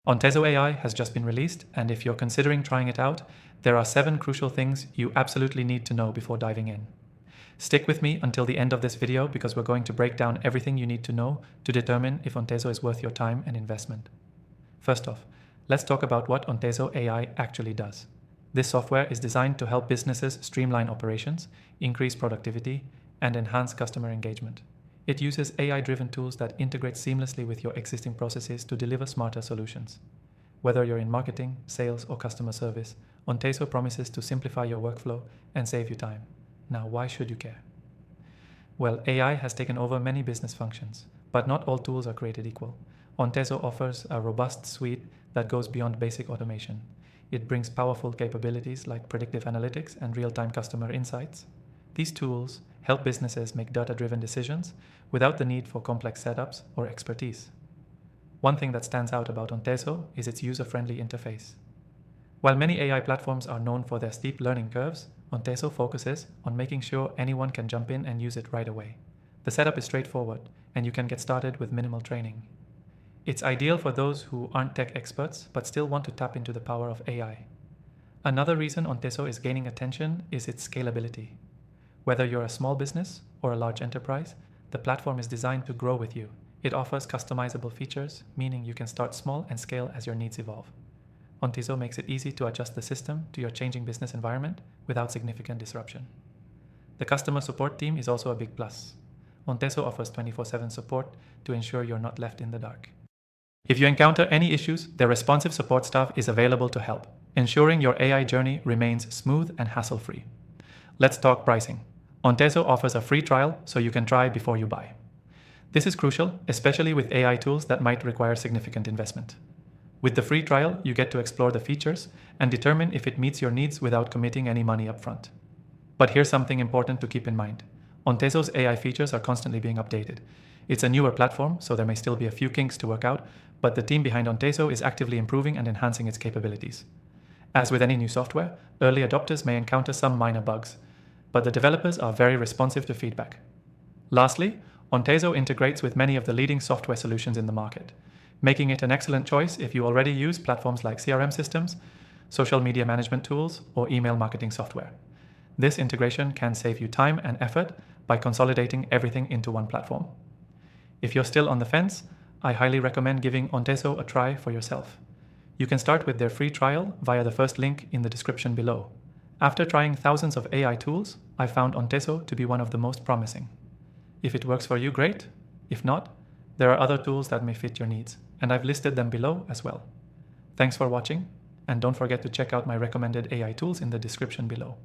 Ontezo AI has just been released, and if you're considering trying it out, there are 7 crucial things you absolutely need to know before diving in. Stick with me until the end of this video because we're going to break down everything you need to know to determine if Ontezo is worth your time and investment. First off, let's talk about what Ontezo AI actually does. This software is designed to help businesses streamline operations, increase productivity, and enhance customer engagement. It uses AI-driven tools that integrate seamlessly with your existing processes to deliver smarter solutions. Whether you're in marketing, sales, or customer service, Ontezo promises to simplify your workflow and save you time. Now, why should you care? Well, AI has taken over many business functions, but not all tools are created equal. Ontezo offers a robust suite that goes beyond basic automation. It brings powerful capabilities like predictive analytics and real-time customer insights. These tools help businesses make data-driven decisions without the need for complex setups or expertise. One thing that stands out about Ontezo is its user-friendly interface. While many AI platforms are known for their steep learning curves, Ontezo focuses on making sure anyone can jump in and use it right away. The setup is straightforward, and you can get started with minimal training. It's ideal for those who aren't tech experts but still want to tap into the power of AI. Another reason Ontezo is gaining attention is its scalability. Whether you're a small business or a large enterprise, the platform is designed to grow with you. It offers customizable features, meaning you can start small and scale as your needs evolve. Ontezo makes it easy to adjust the system to your changing business environment without significant disruption. The customer support team is also a big plus. Ontezo offers 24/7 support to ensure you're not left in the dark. If you encounter any issues, their responsive support staff is available to help, ensuring your AI journey remains smooth and hassle-free. Let's talk pricing. Ontezo offers a free trial so you can try before you buy. This is crucial, especially with AI tools that might require significant investment. With the free trial, you get to explore the features and determine if it meets your needs without committing any money upfront. But here's something important to keep in mind. Ontezo's AI features are constantly being updated. It's a newer platform, so there may still be a few kinks to work out, but the team behind Ontezo is actively improving and enhancing its capabilities. As with any new software, early adopters may encounter some minor bugs, but the developers are very responsive to feedback. Lastly, Ontezo integrates with many of the leading software solutions in the market, making it an excellent choice if you already use platforms like CRM systems, social media management tools, or email marketing software. This integration can save you time and effort by consolidating everything into one platform. If you're still on the fence, I highly recommend giving Ontezo a try for yourself. You can start with their free trial via the first link in the description below. After trying thousands of AI tools, I found Ontezo to be one of the most promising. If it works for you, great. If not, there are other tools that may fit your needs, and I've listed them below as well. Thanks for watching, and don't forget to check out my recommended AI tools in the description below.